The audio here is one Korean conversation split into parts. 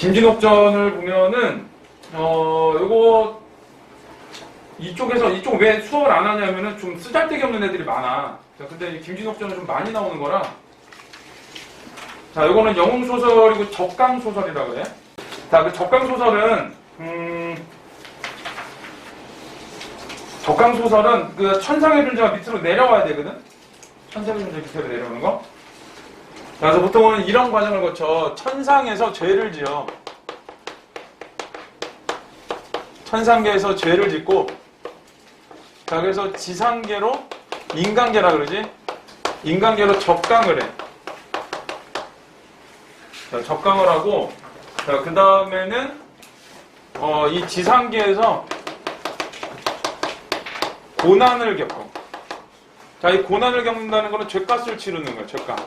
김진옥전을 보면은 요거 이쪽 왜 수업을 안 하냐면은 좀 쓰잘데기 없는 애들이 많아. 자, 근데 김진옥전은 좀 많이 나오는 거라. 자, 요거는 영웅소설이고 적강소설이라 그래. 자, 그 적강소설은 적강소설은 그 천상의 존재가 밑으로 내려와야 되거든. 천상의 존재 밑으로 내려오는 거. 자, 그래서 보통은 이런 과정을 거쳐 천상에서 죄를 지어. 천상계에서 죄를 짓고, 자, 그래서 지상계로 인간계라 그러지? 인간계로 적강을 해. 자, 적강을 하고, 자, 그 다음에는, 이 지상계에서 고난을 겪어. 자, 이 고난을 겪는다는 거는 죄값을 치르는 거야, 죄값.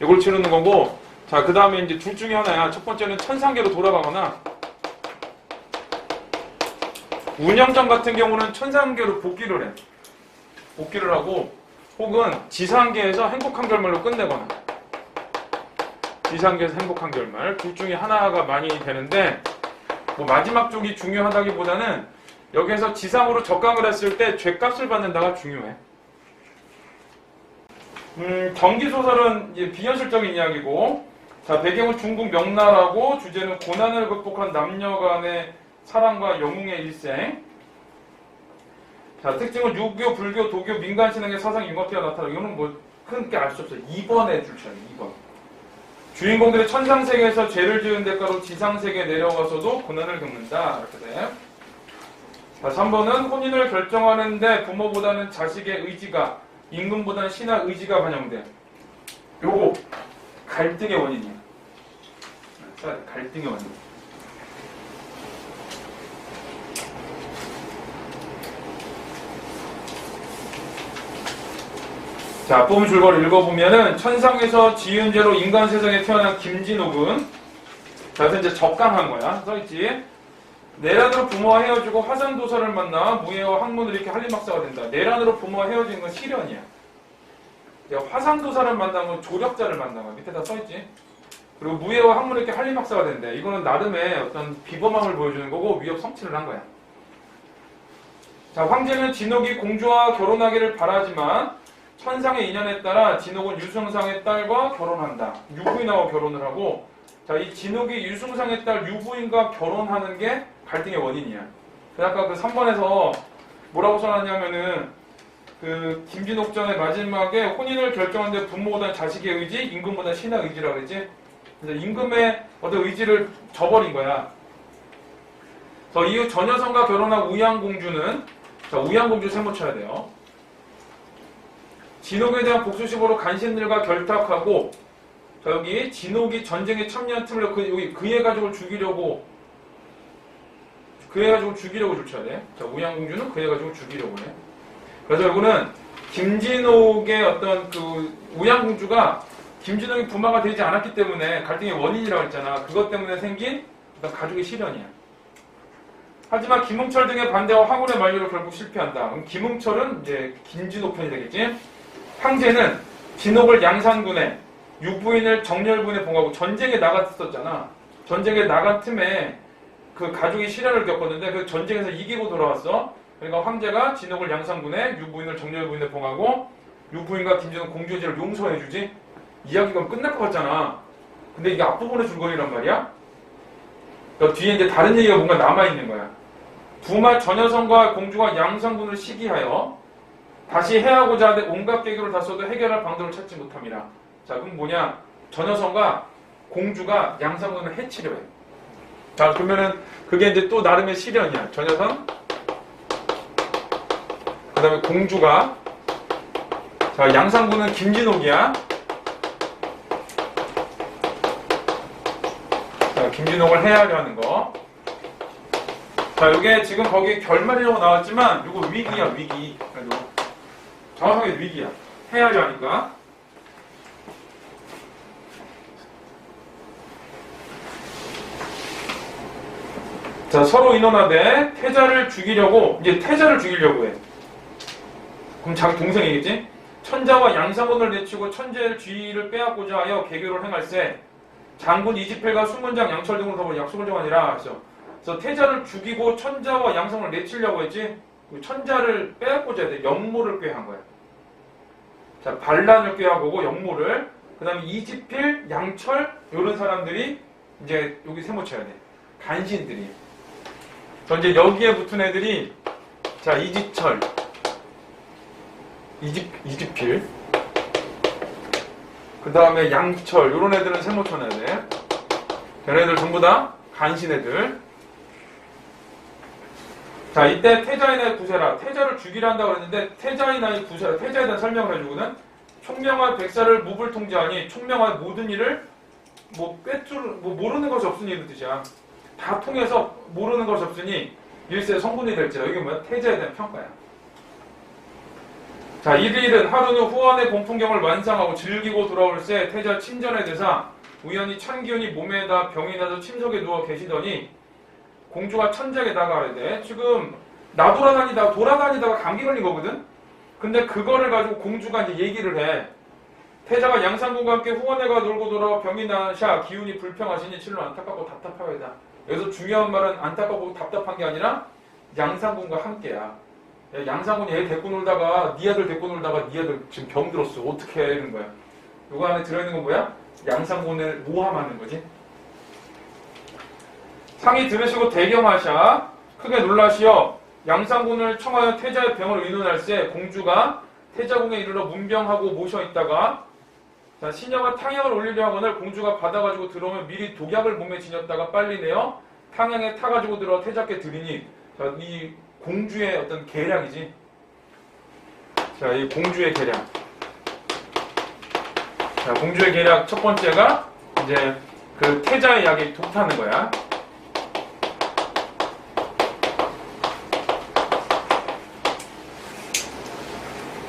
이걸 치르는 거고, 자, 그 다음에 이제 둘 중에 하나야. 첫 번째는 천상계로 돌아가거나, 운영전 같은 경우는 천상계로 복귀를 해. 복귀를 하고, 혹은 지상계에서 행복한 결말로 끝내거나, 지상계에서 행복한 결말. 둘 중에 하나가 많이 되는데, 뭐 마지막 쪽이 중요하다기보다는, 여기에서 지상으로 적강을 했을 때 죄값을 받는다가 중요해. 경기소설은 이제 비현실적인 이야기고, 자, 배경은 중국 명나라고, 주제는 고난을 극복한 남녀 간의 사랑과 영웅의 일생. 자, 특징은 유교, 불교, 도교, 민간신앙의 사상 융합기가 나타나. 이거는 뭐 크게 알 수 없어요. 2번에 줄쳐요. 2번. 주인공들이 천상세계에서 죄를 지은 대가로 지상세계에 내려가서도 고난을 겪는다. 이렇게 돼. 자, 3번은 혼인을 결정하는데 부모보다는 자식의 의지가, 임금보다는 신하 의지가 반영돼. 요거 갈등의 원인이야. 갈등의 원인. 자, 앞부분 줄거리 읽어보면은 천상에서 지은 죄로 인간 세상에 태어난 김진옥은, 자, 그래서 이제 적강한 거야. 써있지. 내란으로 부모와 헤어지고 화산도사를 만나 무예와 학문을 이렇게 한림학사가 된다. 내란으로 부모와 헤어지는 건 시련이야. 화산도사를 만나면 조력자를 만난 거야. 밑에다 써있지. 그리고 무예와 학문을 이렇게 한림학사가 된대. 이거는 나름의 어떤 비범함을 보여주는 거고 위협 성취를 한 거야. 자, 황제는 진옥이 공주와 결혼하기를 바라지만 천상의 인연에 따라 진옥은 유승상의 딸과 결혼한다. 유부인하고 결혼을 하고, 자, 이 진옥이 유승상의 딸 유부인과 결혼하는 게 갈등의 원인이야. 아까 그 3번에서 뭐라고 써놨냐면은, 그 김진옥전의 마지막에 혼인을 결정하는데 부모보다 자식의 의지, 임금보다 신하 의지라고 그랬지. 그래서 임금의 어떤 의지를 저버린 거야. 저 이후 전여성과 결혼한 우양공주는, 자, 우양공주 세모 쳐야 돼요. 진옥에 대한 복수심으로 간신들과 결탁하고, 자, 여기 진옥이 전쟁에 참여한 틈을 여기 그의 가족을 죽이려고 줄쳐야 돼. 자, 우양공주는 그의 가족을 죽이려고 해. 그래서 여기는 김진옥의 어떤 그 우양공주가 김진옥이 부마가 되지 않았기 때문에 갈등의 원인이라고 했잖아. 그것 때문에 생긴 어떤 가족의 시련이야. 하지만 김응철 등의 반대와 황홀의 만류로 결국 실패한다. 그럼 김응철은 이제 김진옥 편이 되겠지. 황제는 진옥을 양산군에, 유부인을 정렬군에 봉하고 전쟁에 나갔었잖아. 전쟁에 나간 틈에 그 가족이 시련을 겪었는데 그 전쟁에서 이기고 돌아왔어. 그러니까 황제가 진옥을 양산군에, 유부인을 정렬군에 봉하고, 유부인과 김진옥 공주의 죄를 용서해주지. 이야기가 끝날 것 같잖아. 근데 이게 앞부분의 줄거리란 말이야. 그러니까 뒤에 이제 다른 얘기가 뭔가 남아있는 거야. 두말 전여성과 공주가 양산군을 시기하여 다시 해하고자 하되 온갖 계기를 다 써도 해결할 방도를 찾지 못함이라. 자, 그럼 뭐냐? 전여성과 공주가 양산군을 해치려 해. 자, 그러면은 그게 이제 또 나름의 시련이야. 전여성, 그 다음에 공주가, 자, 양산군은 김진옥이야. 자, 김진옥을 해하려 하는 거. 자, 요게 지금 거기 결말이라고 나왔지만 요거 위기야, 위기. 그래도 정확하게 위기야. 해야려 하니까. 자, 서로 인원하되 태자를 죽이려고, 이제 태자를 죽이려고 해. 그럼 자기 동생이겠지? 천자와 양상원을 내치고 천재의 주의를 빼앗고자 하여 개교를 행할세. 장군 이지필과 수문장 양철 등으로 더불어 약소군정하니라 했어. 그래서 태자를 죽이고 천자와 양성을 내치려고 했지. 천자를 빼앗고자 돼. 역모를 꾀한 거야. 자, 반란을 꾀하고 역모를. 그 다음에 이지필, 양철 이런 사람들이 이제 여기 세모쳐야 돼. 간신들이. 그래서 이제 여기에 붙은 애들이 자 이지철, 이지필. 그 다음에 양철 이런 애들은 세모쳐놔야 돼. 걔네들 전부 다 간신 애들. 자, 이때 태자의 나이 구세라. 태자를 죽이려 한다고 그랬는데 태자의 나이 구세라. 태자에 대한 설명을 해주거든. 총명한 백사를 묵을 통제하니 총명한 모든 일을 모르는 것이 없으니 이런 뜻이야. 다 통해서 모르는 것이 없으니 일세 성군이 될지라. 이게 뭐야? 태자에 대한 평가야. 자, 일일은 하루는 후원의 공풍경을 완상하고 즐기고 돌아올새 태자 친전의 대사 우연히 찬 기운이 몸에다 병이 나서 침석에 누워 계시더니 공주가 천장에 나가려대. 지금 돌아다니다가 감기 걸린 거거든? 근데 그거를 가지고 공주가 이제 얘기를 해. 태자가 양상군과 함께 후원회가 놀고 돌아와 병이 나샤 기운이 불평하시니 실로 안타깝고 답답하다. 여기서 중요한 말은 안타깝고 답답한 게 아니라 양상군과 함께야. 야, 양상군이 애 데리고 놀다가 네 아들 데리고 놀다가 네 아들 지금 병 들었어. 어떻게 해? 이런 거야. 요거 안에 들어있는 건 뭐야? 양상군을 모함하는 거지. 상이 들으시고 대경하샤 크게 놀라시어 양상군을 청하여 태자의 병을 의논할새 공주가 태자궁에 이르러 문병하고 모셔있다가 자, 시녀가 탕약을 올리려 하거늘 공주가 받아가지고 들어오면 미리 독약을 몸에 지녔다가 빨리 내어 탕양에 타가지고 들어 태자께 드리니 자, 이 공주의 어떤 계략이지. 자, 이 공주의 계략. 자, 공주의 계략 첫 번째가 이제 그 태자의 약에 독타는 거야.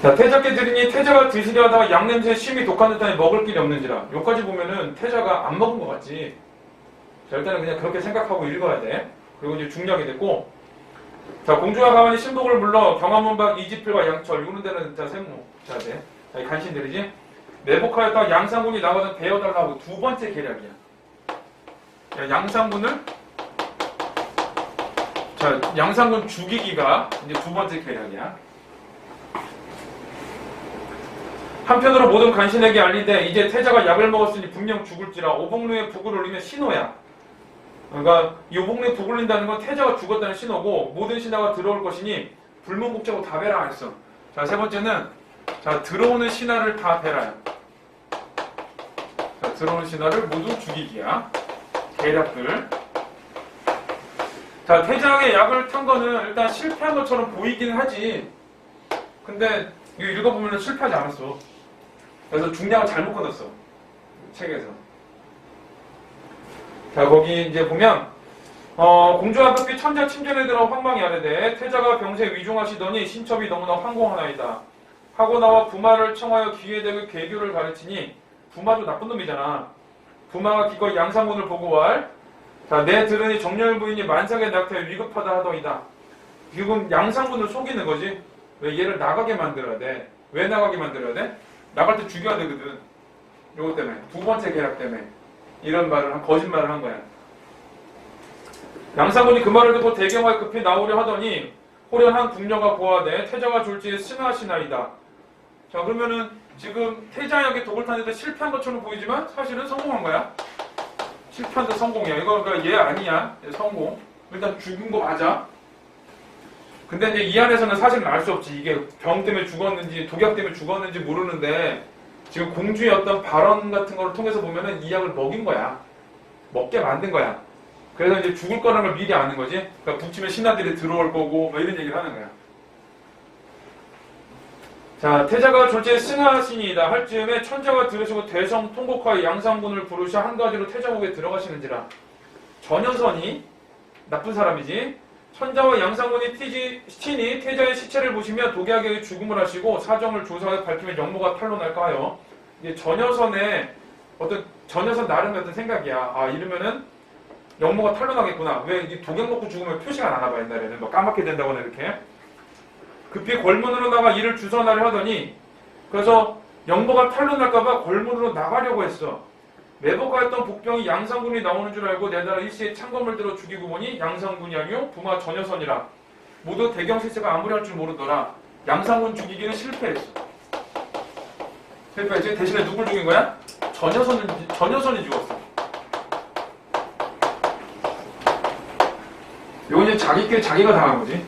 자, 태자께 드리니 태자가 드시려 하다가 양냄새에 심히 독한 듯하니 먹을 길이 없는지라. 여기까지 보면은 태자가 안 먹은 것 같지. 자, 일단은 그냥 그렇게 생각하고 읽어야 돼. 그리고 이제 중략이 됐고, 자, 공주가 가만히 신복을 물러 경화문박 이지필과 양철 이런 데는 자 세모 자 돼. 자, 간신들이지. 매복하였다가 양상군이 나가서 베어달라고 두 번째 계략이야. 자, 양상군 죽이기가 이제 두 번째 계략이야. 한편으로 모든 간신에게 알리되 이제 태자가 약을 먹었으니 분명 죽을지라. 오복루에 북을 올리면 신호야. 그러니까 이 오복루에 북을 올린다는 건 태자가 죽었다는 신호고 모든 신하가 들어올 것이니 불문국제고 다 베라 했어. 자, 세 번째는 자 들어오는 신하를 다 베라야. 자, 들어오는 신하를 모두 죽이기야. 계략들. 자, 태자의 약을 탄 거는 일단 실패한 것처럼 보이기는 하지. 근데 이거 읽어보면 실패하지 않았어. 그래서 중략을 잘못 끊었어. 책에서. 자, 거기 이제 보면 공주와 급히 천자 침전에 들어 황망히 아뢰되 태자가 병세 위중하시더니 신첩이 너무나 황공하나이다. 하고 나와 부마를 청하여 귀에 대고 괴교를 가르치니 부마도 나쁜 놈이잖아. 부마가 기꺼이 양상군을 보고할 자, 내 들으니 정렬 부인이 만삭의 낙태에 위급하다 하더이다. 지금 양상군을 속이는 거지. 왜 얘를 나가게 만들어야 돼? 왜 나가게 만들어야 돼? 나갈 때 죽여야 되거든. 요거 때문에. 두 번째 계략 때문에. 이런 거짓말을 한 거야. 양상군이 그 말을 듣고 대경화에 급히 나오려 하더니 호련한 궁녀가 고하되 태자가 졸지에 승하시나이다. 자, 그러면은 지금 태자에게 독을 타는데 실패한 것처럼 보이지만 사실은 성공한 거야. 실패한데 성공이야. 이거 그러니까 얘 아니야. 얘 성공. 일단 죽은 거 맞아. 근데 이제 이 안에서는 사실은 알 수 없지. 이게 병 때문에 죽었는지 독약 때문에 죽었는지 모르는데 지금 공주의 어떤 발언 같은 걸 통해서 보면은 이 약을 먹인 거야. 먹게 만든 거야. 그래서 이제 죽을 거라는 걸 미리 아는 거지. 그러니까 북침에 신하들이 들어올 거고 뭐 이런 얘기를 하는 거야. 자, 태자가 졸지에 승하시니이다 할 즈음에 천자가 들으시고 대성 통곡하여 양상군을 부르셔 한 가지로 태자국에 들어가시는지라. 전여선이 나쁜 사람이지. 천자와 양상군이 친히 태자의 시체를 보시며 독약의 죽음을 하시고 사정을 조사하여 밝히면 역모가 탄로날까 하여 이게 전여선의 전여선 나름의 어떤 생각이야. 아, 이러면은 역모가 탄로나겠구나. 왜 이 독약 먹고 죽으면 표시가 나나봐. 옛날에는 막 까맣게 된다거나 이렇게. 급히 걸문으로 나가 이를 주선하려 하더니 그래서 역모가 탄로날까봐 걸문으로 나가려고 했어. 매복하였던 복병이 양상군이 나오는 줄 알고 내달아 일시에 창검을 들어 죽이고 보니 양상군이 아니요 부마 전여선이라. 모두 대경실세가 아무리 할 줄 모르더라. 양상군 죽이기는 실패했어. 실패했지? 대신에 누굴 죽인 거야? 전여선이 죽었어. 이건 이제 자기끼리 자기가 당한 거지.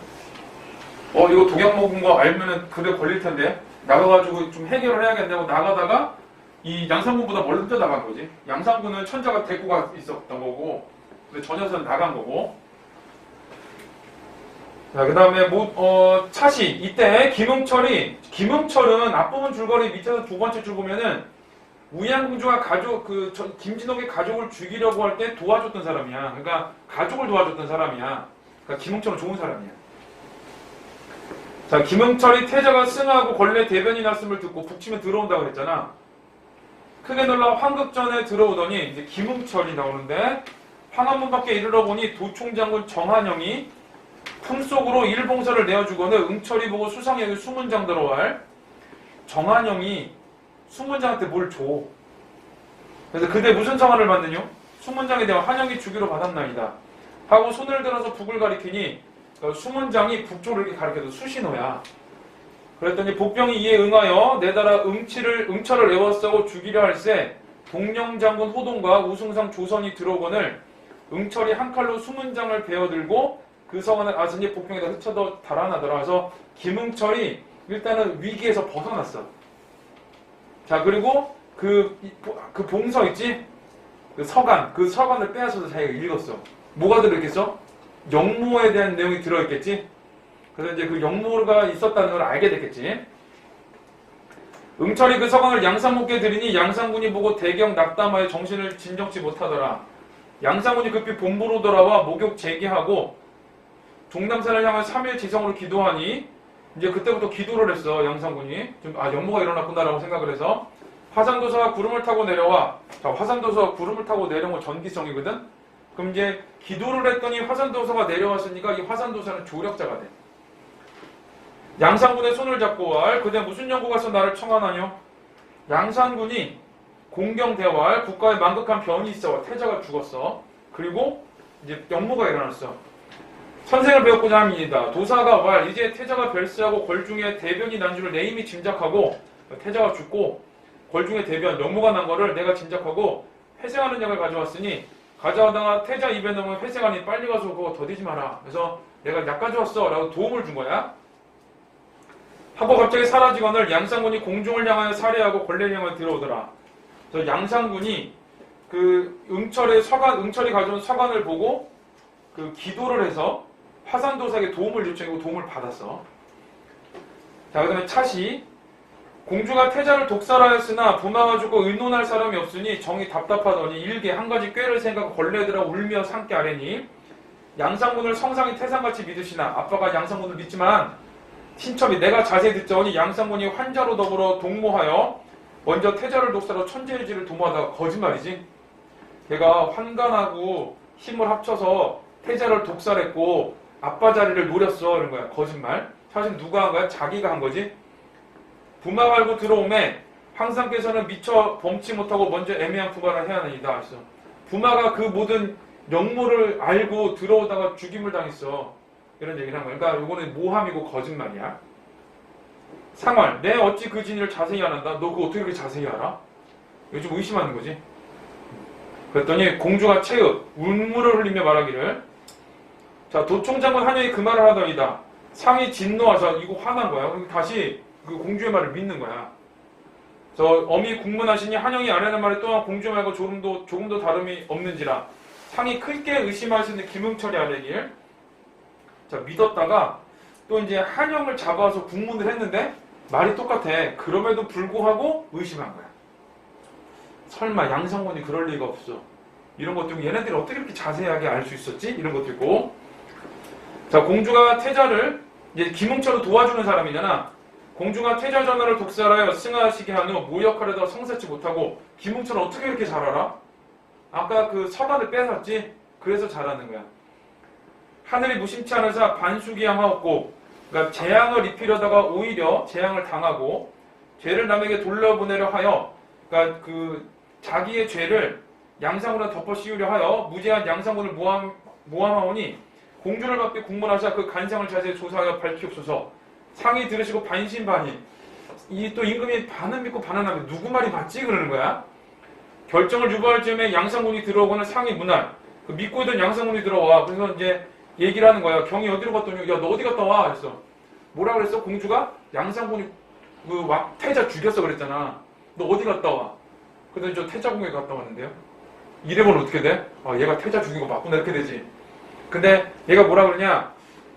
이거 독약 먹은 거 알면은 그대 걸릴 텐데 나가가지고 좀 해결을 해야겠다고 나가다가 이 양상군보다 먼저 나간 거지. 양상군은 천자가 데리고 있었던 거고, 근데 전여선은 나간 거고. 자, 그 다음에 차시. 이때 김응철은 앞부분 줄거리 밑에서 두 번째 줄 보면은 우양공주가 김진옥의 가족을 죽이려고 할 때 도와줬던 사람이야. 그러니까 가족을 도와줬던 사람이야. 그러니까 김응철은 좋은 사람이야. 자, 김응철이 태자가 승하고 권례 대변이 났음을 듣고 북치면 들어온다고 그랬잖아. 크게 놀라 황급전에 들어오더니 이제 김응철이 나오는데 황한문 밖에 이르러 보니 도총장군 정한영이 품속으로 일봉서를 내어주거늘 응철이 보고 수상히 여기 수문장 들어갈. 정한영이 수문장한테 뭘 줘. 그래서 그대 무슨 청하를 받느뇨? 수문장에 대한 한영이 주기로 받았나이다. 하고 손을 들어서 북을 가리키니 수문장이 북쪽을 이렇게 가리켜도 수신호야. 그랬더니 복병이 이에 응하여 내달아 응철을 애워싸고 죽이려 할세 동령장군 호동과 우승상 조선이 들어오거늘 응철이 한 칼로 수문장을 베어들고 그 성안을 아스니 복병에다 흩쳐도 달아나더라. 그래서 김응철이 일단은 위기에서 벗어났어. 자, 그리고 그 봉서 있지? 그 서간을 빼앗아서 자기가 읽었어. 뭐가 들어있겠어? 영모에 대한 내용이 들어있겠지? 그래서 이제 그 영모가 있었다는 걸 알게 됐겠지? 응철이 그 서간을 양상군께 드리니 양상군이 보고 대경 낙담하여 정신을 진정치 못하더라. 양상군이 급히 본부로 돌아와 목욕 재개하고 종남산을 향한 3일 지성으로 기도하니 이제 그때부터 기도를 했어. 양상군이 영모가 일어났구나라고 생각을 해서 화산도서가 구름을 타고 내려와. 자, 화산도서가 구름을 타고 내려온 건 전기성이거든. 그럼 이제 기도를 했더니 화산도서가 내려왔으니까 이 화산도서는 조력자가 돼. 양상군의 손을 잡고 왈 그대 무슨 연고 가서 나를 청하나뇨? 양상군이 공경대왈 국가에 만극한 변이 있어. 태자가 죽었어. 그리고 이제 영모가 일어났어. 선생을 배웠고자 합니다. 도사가 왈 이제 태자가 별세하고 걸중에 대변이 난 줄을 내 이미 짐작하고 태자가 죽고 걸중에 대변 영모가 난 거를 내가 짐작하고 회생하는 약을 가져왔으니 가져다가 태자 입에 넣으면 회생하니 빨리 가서 그거 더디지 마라. 그래서 내가 약 가져왔어 라고 도움을 준 거야. 하고 갑자기 사라지거늘 양상군이 공중을 향하여 살해하고 권례를 향하여 들어오더라. 그래서 양상군이 그 응철이 가져온 서간을 보고 그 기도를 해서 화산도사에게 도움을 요청하고 도움을 받았어. 자, 그 다음에 차시. 공주가 태자를 독살하였으나 부마가 죽고 의논할 사람이 없으니 정이 답답하더니 일개 한 가지 꾀를 생각하고 걸레들아 울며 상께 아뢰니 양상군을 성상이 태상같이 믿으시나. 아빠가 양상군을 믿지만 친첩이 내가 자세히 듣자오니 양상군이 환자로 더불어 동모하여 먼저 태자를 독살하고 천재의지를 도모하다가 거짓말이지. 걔가 환관하고 힘을 합쳐서 태자를 독살했고 아빠 자리를 노렸어 이런 거야. 거짓말. 사실 누가 한 거야? 자기가 한 거지. 부마가 알고 들어오매 황상께서는 미처 범치 못하고 먼저 애매한 부발을 해야 하나이다. 그래서 부마가 그 모든 영모를 알고 들어오다가 죽임을 당했어. 이런 얘기를 한 거야. 그러니까 이거는 모함이고 거짓말이야. 상월, 내 어찌 그 진위를 자세히 안 한다? 너 그거 어떻게 그렇게 자세히 알아? 요즘 의심하는 거지. 그랬더니 공주가 체읒 울물을 흘리며 말하기를 자, 도총장군 한영이 그 말을 하더이다. 상이 진노하셔. 이거 화난 거야. 그럼 다시 그 공주의 말을 믿는 거야. 저 어미 국문하시니 한영이 아래는 말에 또한 공주의 말과 조금도 다름이 없는지라. 상이 크게 의심하시는 김응철이 아래길. 자, 믿었다가 또 이제 한영을 잡아서 국문을 했는데 말이 똑같아. 그럼에도 불구하고 의심한 거야. 설마 양상군이 그럴 리가 없어. 이런 것도 있고 얘네들이 어떻게 이렇게 자세하게 알 수 있었지? 이런 것도 있고. 자, 공주가 태자를 이제 김응철을 도와주는 사람이잖아. 공주가 태자 전하를 독살하여 승하시게 한 후 모역하려다가 성사치 못하고 김응철은 어떻게 이렇게 잘 알아? 아까 그 서간을 뺏었지? 그래서 잘하는 거야. 하늘이 무심치 않으사 반수기양하옵고 그러니까 재앙을 입히려다가 오히려 재앙을 당하고 죄를 남에게 돌려보내려 하여 그러니까 그 자기의 죄를 양상군에 덮어 씌우려 하여 무제한 양상군을 모함하오니 공주를 받게 국문하사 그 간상을 자세히 조사하여 밝히옵소서. 상이 들으시고 반신반의. 이 또 임금이 반은 믿고 반은 안 믿고 누구 말이 맞지? 그러는 거야. 결정을 유보할 즈음에 양상군이 들어오고는 상이 문할. 그 믿고 있던 양상군이 들어와. 그래서 이제 얘기를 하는 거야. 경이 어디로 갔더니 야 너 어디 갔다 와? 그랬어. 뭐라 그랬어? 공주가 양상군이 그 태자 죽였어 그랬잖아. 너 어디 갔다 와? 그랬더니 저 태자궁에 갔다 왔는데요. 이래보면 어떻게 돼? 아 얘가 태자 죽인 거 맞구나 이렇게 되지. 근데 얘가 뭐라 그러냐?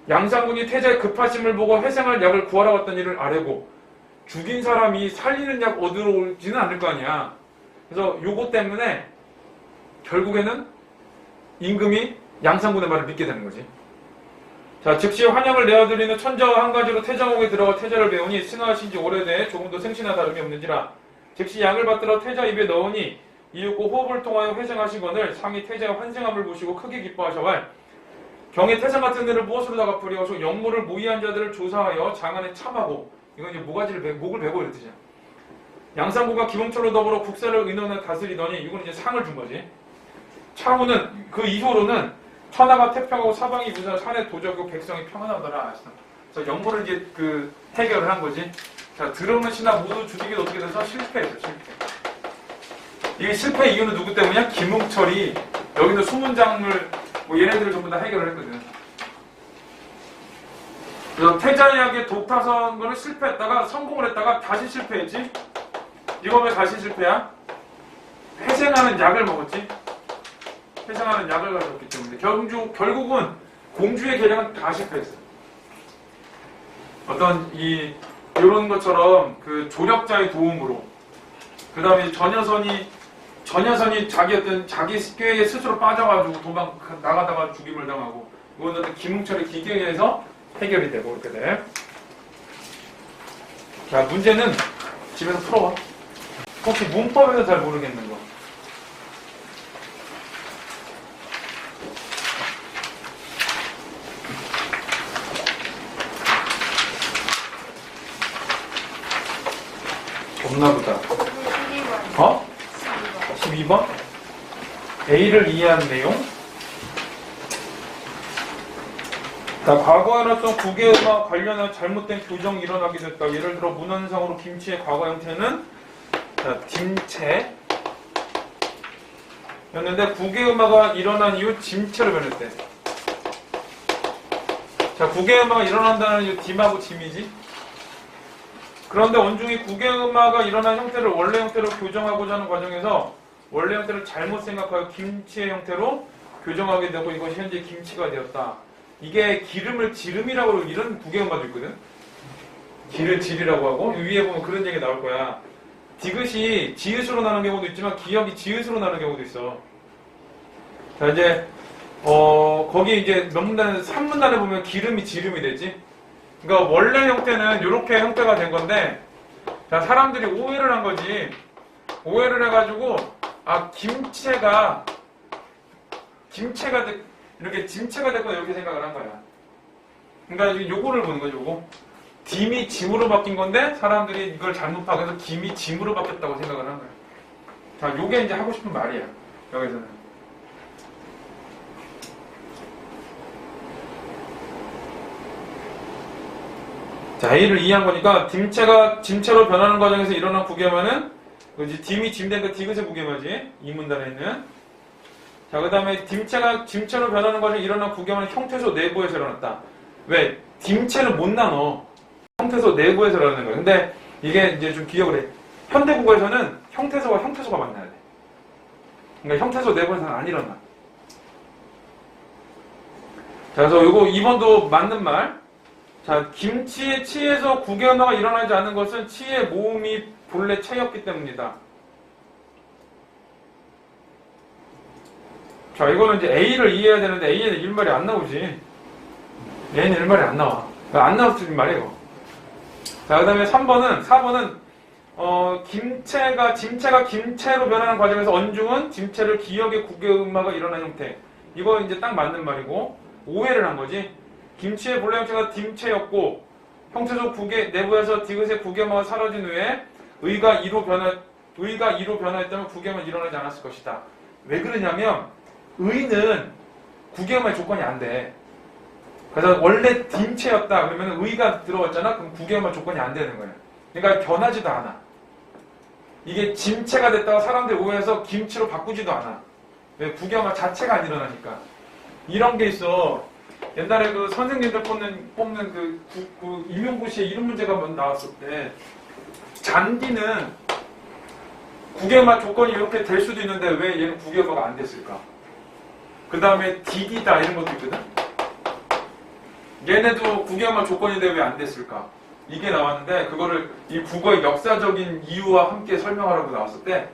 양상군이 태자의 급하심을 보고 회생할 약을 구하러 갔던 일을 아뢰고 죽인 사람이 살리는 약 얻으러 오지는 않을 거 아니야. 그래서 요거 때문에 결국에는 임금이 양상군의 말을 믿게 되는 거지. 자, 즉시 환영을 내어드리는 천자와 한 가지로 태자궁에 들어가 태자를 배우니 승하하신 지 오래돼 조금도 생시나 다름이 없는지라. 즉시 약을 받들어 태자 입에 넣으니 이윽고 호흡을 통하여 회생하시거늘 상이 태자의 환생함을 보시고 크게 기뻐하셔갈. 경의 태산 같은 데를 무엇으로 다 갚으리어서 영모를 모의한 자들을 조사하여 장안에 참하고. 이건 이제 목을 베고 이런 뜻이야. 양상군과 기봉철로 더불어 국사를 의논해 다스리더니 이건 이제 상을 준 거지. 차후는 그 이후로는 천하가 태평하고 사방이 무사 산에 도적이고 백성이 평안하더라. 그래서 영모를 이제 그 해결을 한 거지. 자, 들어오는 신하 모두 죽이기도 어떻게 돼서 실패했죠. 실패. 이게 실패 이유는 누구 때문이야? 김웅철이 여기는 수문장을 뭐 얘네들을 전부 다 해결을 했거든. 그래서 태자약의 독타선 거는 실패했다가 성공을 했다가 다시 실패했지. 이거 왜 다시 실패야? 회생하는 약을 먹었지. 회생하는 약을 가졌기 때문에 결국은 공주의 계략은 다 실패했어. 어떤 이런 것처럼 그 조력자의 도움으로 그 다음에 전여선이 자기 꾀에 스스로 빠져가지고 나가다가 죽임을 당하고 이거는 김웅철의 기계에 의해서 해결이 되고 그렇게 돼. 자, 문제는 집에서 풀어봐. 혹시 문법에서 잘 모르겠는 거. 없나보다. 12번. 어? 12번? A를 이해한 내용? 자, 과거에로서 국외음악 관련한 잘못된 교정이 일어나게 됐다. 예를 들어 문헌상으로 김치의 과거 형태는 자, dim체였는데 국외음악가 일어난 이후 짐체로 변했대. 자, 국외음악가 일어난다는 이유 dim하고 짐이지. 그런데 원중이 국외음악가 일어난 형태를 원래 형태로 교정하고자 하는 과정에서 원래 형태를 잘못 생각하여 김치의 형태로 교정하게 되고 이것이 현재 김치가 되었다. 이게 기름을 지름이라고 그러고 이런 국외음악도 있거든. 기를 질이라고 하고 위에 보면 그런 얘기 나올 거야. 디귿이 지읒으로 나는 경우도 있지만 기역이 지읒으로 나는 경우도 있어. 자, 이제 거기 이제 명문단에 3문단에 보면 기름이 지름이 되지. 그러니까 원래 형태는 이렇게 형태가 된 건데 자, 사람들이 오해를 한 거지. 오해를 해가지고 김체가 이렇게 짐체가 됐고 이렇게 생각을 한 거야. 그러니까 요거를 보는 거죠. 요거 dim이 짐으로 바뀐 건데 사람들이 이걸 잘못 파악해서 김이 짐으로 바뀌었다고 생각을 한 거야. 자, 요게 이제 하고 싶은 말이야. 여기서는. 자, A를 이해한 거니까 dim체가 짐체로 변하는 과정에서 일어난 구개만은 dim이 짐된 거 디귿의 구개마지. 이 문단에 있는. 자, 그 다음에 dim체가 짐체로 변하는 과정에 일어난 구개만은 형태소 내부에서 일어났다. 왜? dim체는 못 나눠. 형태소 내부에서 일어나는 거야. 근데 이게 이제 좀 기억을 해. 현대국어에서는 형태소와 형태소가 만나야 돼. 그러니까 형태소 내부에서는 안 일어나. 자, 그래서 요거 2번도 맞는 말. 자, 김치의 치에서 구개음화가 일어나지 않는 것은 치의 모음이 본래 체였기 때문이다. 자, 이거는 이제 A를 이해해야 되는데 A에는 일말이 안 나오지. A는 일말이 안 나와. 안 나와서 틀린 말이에요. 자, 그 다음에 4번은 짐체가 김체로 변하는 과정에서 언중은 짐체를 기역의 구개음화가 일어난 형태. 이거 이제 딱 맞는 말이고 오해를 한 거지. 김치의 본래 형태가 dim체였고 형태소 구개 내부에서 디귿의 구개음화가 사라진 후에 의가 이로 의가 이로 변화했다면 구개만 일어나지 않았을 것이다. 왜 그러냐면 의는 구개만의 조건이 안 돼. 그래서 원래 딤체였다 그러면 의가 들어왔잖아. 그럼 구개만 조건이 안 되는 거야. 그러니까 변하지도 않아. 이게 짐체가 됐다가 사람들이 오해해서 김치로 바꾸지도 않아. 왜? 구개만 자체가 안 일어나니까. 이런 게 있어. 옛날에 그 선생님들 뽑는 그 임용고시에 이런 문제가 한번 나왔을 때 잔디는 구개마 조건이 이렇게 될 수도 있는데 왜 얘는 구개마가 안 됐을까? 그 다음에 디디다 이런 것도 있거든? 얘네도 구개마 조건인데 왜 안 됐을까? 이게 나왔는데 그거를 이 국어의 역사적인 이유와 함께 설명하라고 나왔을 때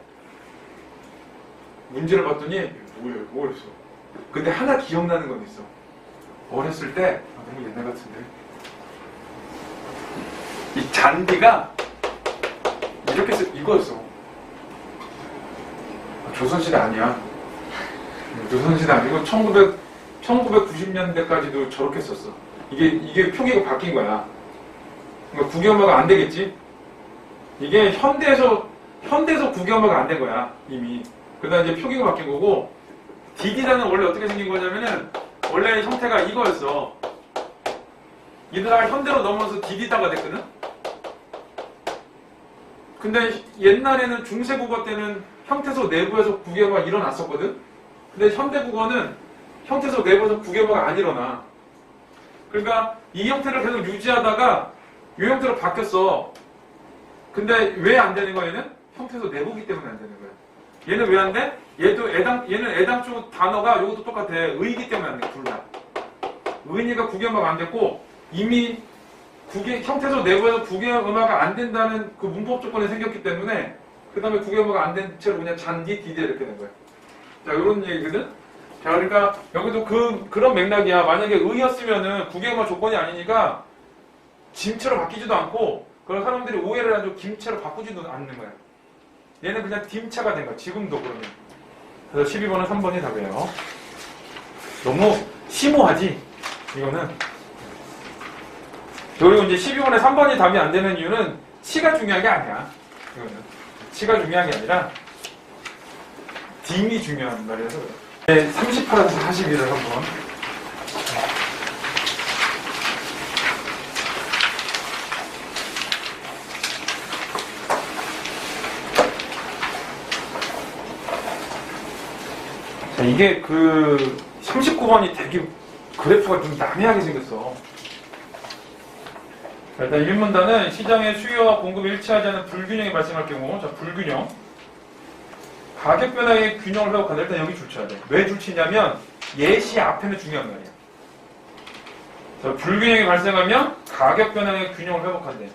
문제를 봤더니 뭐였어? 근데 하나 기억나는 건 있어. 어렸을 때 너무 옛날 같은데 이 잔디가 이렇게 해서 이거였어. 조선시대 아니야. 조선시대 아니고 1990년대까지도 저렇게 썼어. 이게 표기가 바뀐 거야. 그러니까 구개엄마가 안 되겠지? 이게 현대에서 구개엄마가 안 된 거야, 이미. 그러다 이제 표기가 바뀐 거고, 디디다는 원래 어떻게 생긴 거냐면은, 원래 형태가 이거였어. 이러다가 현대로 넘어서 디디다가 됐거든? 근데 옛날에는 중세국어 때는 형태소 내부에서 구개엄마가 일어났었거든? 근데 현대국어는 형태소 내부에서 구개엄마가 안 일어나. 그러니까 이 형태를 계속 유지하다가 이 형태로 바뀌었어. 근데 왜 안 되는 거야, 얘는? 형태소 내부기 때문에 안 되는 거야. 얘는 왜 안 돼? 얘는 애당초 단어가 이것도 똑같아. 의이기 때문에 안 돼, 둘 다. 의니까 구개엄마가 안 됐고, 이미 형태소 내부에서 구개엄마가 안 된다는 그 문법 조건이 생겼기 때문에, 그 다음에 구개엄마가 안 된 채로 그냥 잔디, 디디 이렇게 된 거야. 자, 이런 얘기거든? 자, 그러니까 여기도 그런 맥락이야. 만약에 의였으면은 구개엄마 조건이 아니니까 짐체로 바뀌지도 않고, 그런 사람들이 오해를 해가지고 김체로 바꾸지도 않는 거야. 얘는 그냥 딤체가 된 거야. 지금도 그러면. 그래서 12번은 3번이 답이에요. 너무 심오하지? 이거는. 그리고 이제 12번에 3번이 답이 안 되는 이유는 치가 중요한 게 아니야. 이거는. 치가 중요한 게 아니라 딤이 중요한 말이라서 그래. 38에서 41을 한번. 자, 이게 39번이 되게 그래프가 좀 난해하게 생겼어. 자, 일단 1문단은 시장의 수요와 공급이 일치하지 않은 불균형이 발생할 경우, 자, 불균형. 가격 변화의 균형을 회복한다. 일단 여기 줄쳐야 돼. 왜 줄치냐면 예시 앞에는 중요한 말이야. 자, 불균형이 발생하면 가격 변화의 균형을 회복한대.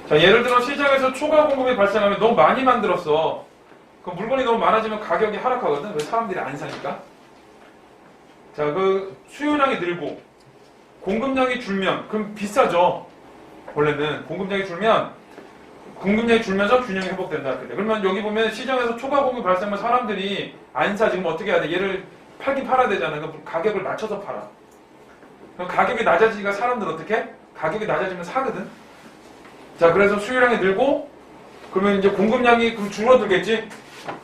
자, 예를 들어 시장에서 초과 공급이 발생하면 너무 많이 만들었어. 그럼 물건이 너무 많아지면 가격이 하락하거든. 왜? 사람들이 안 사니까. 자, 수요량이 늘고 공급량이 줄면 그럼 비싸죠. 원래는 공급량이 줄면서 균형이 회복된다. 그러면 여기 보면 시장에서 초과 공급 발생하면 사람들이 안 사. 지금 어떻게 해야 돼? 얘를 팔긴 팔아야 되잖아. 그럼 가격을 낮춰서 팔아. 그럼 가격이 낮아지니까 사람들 어떻게? 가격이 낮아지면 사거든. 자, 그래서 수요량이 늘고 그러면 이제 공급량이 그럼 줄어들겠지?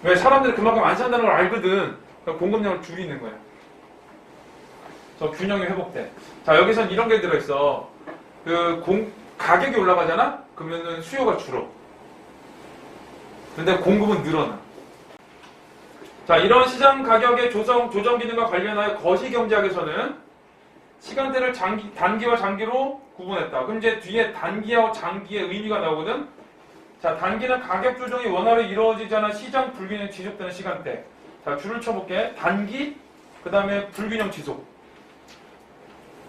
왜? 사람들이 그만큼 안 산다는 걸 알거든. 그러니까 공급량을 줄이는 거야. 그래서 균형이 회복돼. 자, 여기선 이런 게 들어있어. 가격이 올라가잖아? 그러면은 수요가 줄어. 근데 공급은 늘어나. 자, 이런 시장 가격의 조정 기능과 관련하여 거시경제학에서는 시간대를 단기와 장기로 구분했다. 그럼 이제 뒤에 단기와 장기의 의미가 나오거든? 자, 단기는 가격 조정이 원활히 이루어지지 않아 시장 불균형이 지속되는 시간대. 자, 줄을 쳐볼게. 단기, 그 다음에 불균형 지속.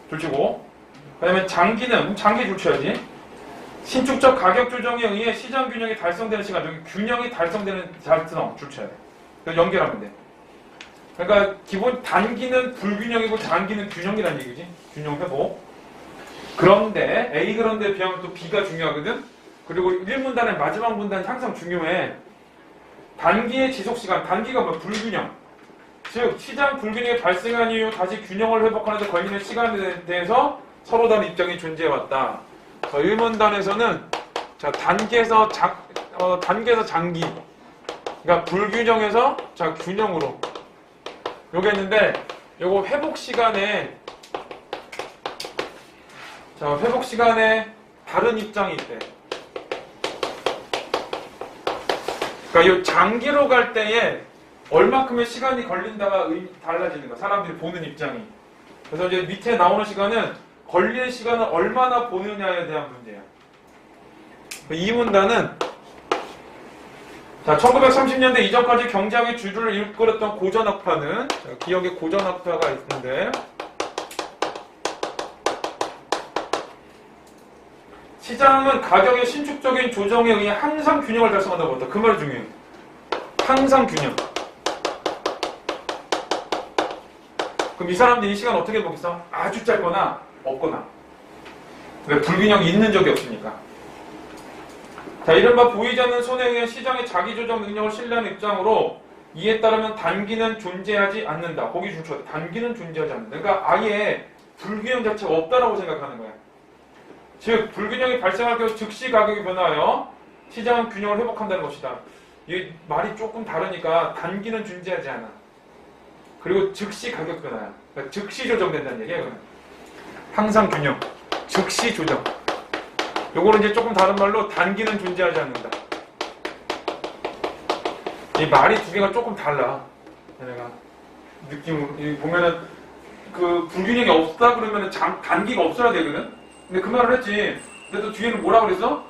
줄 치고. 그 다음에 장기는, 장기 줄 쳐야지. 신축적 가격 조정에 의해 시장 균형이 달성되는 시간. 여기 균형이 달성되는 달성 줄 쳐야 돼. 그래서 연결하면 돼. 그러니까 기본 단기는 불균형이고 장기는 균형이라는 얘기지. 균형 회복. 그런데 그런데 비하면 또 B가 중요하거든. 그리고 1문단의 마지막 문단이 항상 중요해. 단기의 지속시간, 단기가 뭐 불균형. 즉 시장 불균형이 발생한 이후 다시 균형을 회복하는 데 걸리는 시간에 대해서 서로 다른 입장이 존재해왔다. 1문단에서는 자, 단기에서 장기. 그러니까 불균형에서 자, 균형으로. 요게 있는데 요거 회복 시간에 다른 입장이 있대. 그러니까 이 장기로 갈 때에 얼마큼의 시간이 걸린다가 달라지는 거야. 사람들이 보는 입장이. 그래서 이제 밑에 나오는 시간은 걸리는 시간을 얼마나 보느냐에 대한 문제야. 이 문단은 자, 1930년대 이전까지 경제학의 주류를 이끌었던 고전학파는 기억의 고전학파가 있는데 시장은 가격의 신축적인 조정에 의해 항상 균형을 달성한다고 봤다. 그 말이 중요해요. 항상 균형. 그럼 이 사람들이 이 시간 어떻게 보겠어? 아주 짧거나 없거나. 왜? 불균형이 있는 적이 없으니까. 자, 이른바 보이지 않는 손에 의한 시장의 자기조정 능력을 신뢰하는 입장으로 이에 따르면 단기는 존재하지 않는다. 거기 중초돼. 단기는 존재하지 않는다. 그러니까 아예 불균형 자체가 없다라고 생각하는 거야. 즉 불균형이 발생할 경우 즉시 가격이 변화하여 시장은 균형을 회복한다는 것이다. 이 말이 조금 다르니까 단기는 존재하지 않아. 그리고 즉시 가격 변화야. 그러니까 즉시 조정된다는 얘기야. 이거는. 항상 균형, 즉시 조정. 요거는 이제 조금 다른 말로 단기는 존재하지 않는다. 이 말이 두 개가 조금 달라. 얘네가 느낌으로 보면은 그 불균형이 없다 그러면은 단기가 없어야 되거든. 근데 그 말을 했지. 근데 또 뒤에는 뭐라 그랬어?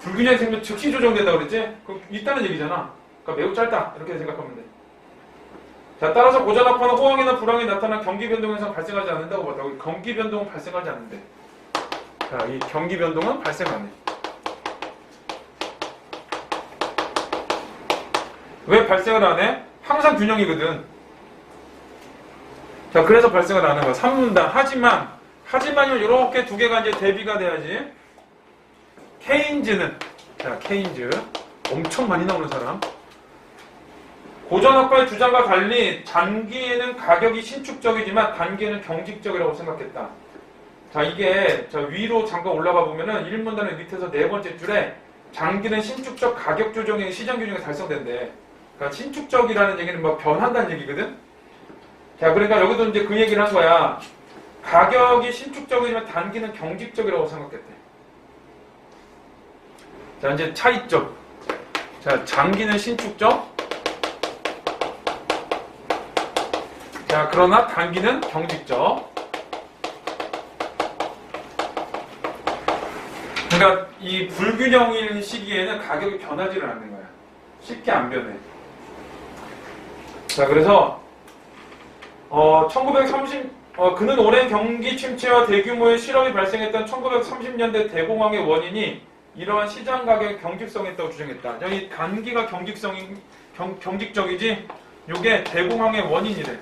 불균형이 생기면 즉시 조정된다 그랬지? 그럼 있다는 얘기잖아. 그러니까 매우 짧다. 이렇게 생각하면 돼. 자, 따라서 고전학파는 호황이나 불황이 나타난 경기 변동 현상 발생하지 않는다고 봤다고. 경기 변동은 발생하지 않는데. 자, 이 경기 변동은 발생 안 해. 왜 발생을 안 해? 항상 균형이거든. 자, 그래서 발생을 안 하는 거야. 3문단. 하지만요, 이렇게 두 개가 이제 대비가 돼야지. 케인즈는, 자, 케인즈. 엄청 많이 나오는 사람. 고전학파의 주장과 달리 장기에는 가격이 신축적이지만 단기에는 경직적이라고 생각했다. 자, 이게 위로 잠깐 올라가 보면은 1문단의 밑에서 네 번째 줄에 장기는 신축적 가격 조정의 시장 균형이 달성된대. 그러니까 신축적이라는 얘기는 뭐 변한다는 얘기거든. 자, 그러니까 여기도 이제 그 얘기를 한 거야. 가격이 신축적이지만 단기는 경직적이라고 생각했대. 자, 이제 차이점. 자, 장기는 신축적. 자, 그러나 단기는 경직적. 그러니까 이 불균형인 시기에는 가격이 변하지를 않는 거야. 쉽게 안 변해. 자, 그래서 1930 그는 오랜 경기 침체와 대규모의 실업이 발생했던 1930년대 대공황의 원인이 이러한 시장 가격의 경직성이 있다고 주장했다. 여기 단기가 경직적이지 이게 대공황의 원인이래.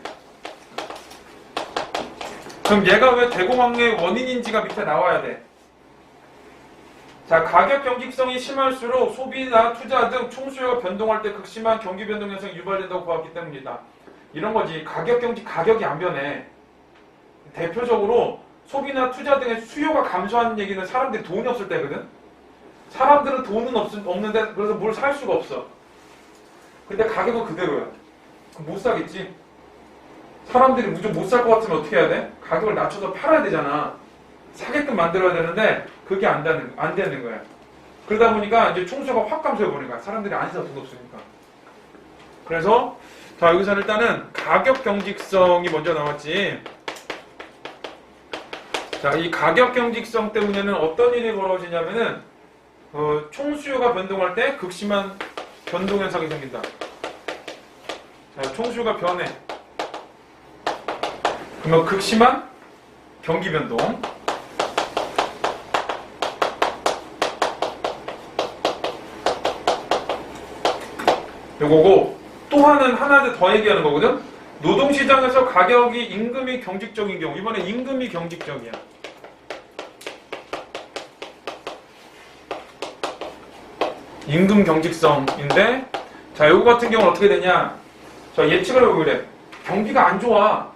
그럼 얘가 왜 대공황의 원인인지가 밑에 나와야 돼. 자, 가격 경직성이 심할수록 소비나 투자 등 총수요가 변동할 때 극심한 경기 변동 현상이 유발된다고 보았기 때문이다. 이런 거지. 가격이 안 변해. 대표적으로 소비나 투자 등의 수요가 감소하는 얘기는 사람들이 돈이 없을 때거든. 사람들은 돈은 없는데 그래서 뭘 살 수가 없어. 근데 가격은 그대로야. 그럼 못 사겠지. 사람들이 무조건 못 살 것 같으면 어떻게 해야 돼? 가격을 낮춰서 팔아야 되잖아. 사게끔 만들어야 되는데 그게 안 되는 거야. 그러다 보니까 이제 총수요가 확 감소해 버리니까 사람들이 안 사서 돈 없으니까. 그래서 자, 여기서 일단은 가격 경직성이 먼저 나왔지. 자, 이 가격 경직성 때문에는 어떤 일이 벌어지냐면은 총수요가 변동할 때 극심한 변동 현상이 생긴다. 자, 총수요가 변해. 그러면 극심한 경기 변동. 요거고 또 하나 더 얘기하는 거거든. 노동시장에서 가격이 임금이 경직적인 경우. 이번에 임금이 경직적이야. 임금 경직성인데 자, 요거 같은 경우는 어떻게 되냐. 자, 예측을 해보고 그래. 경기가 안 좋아.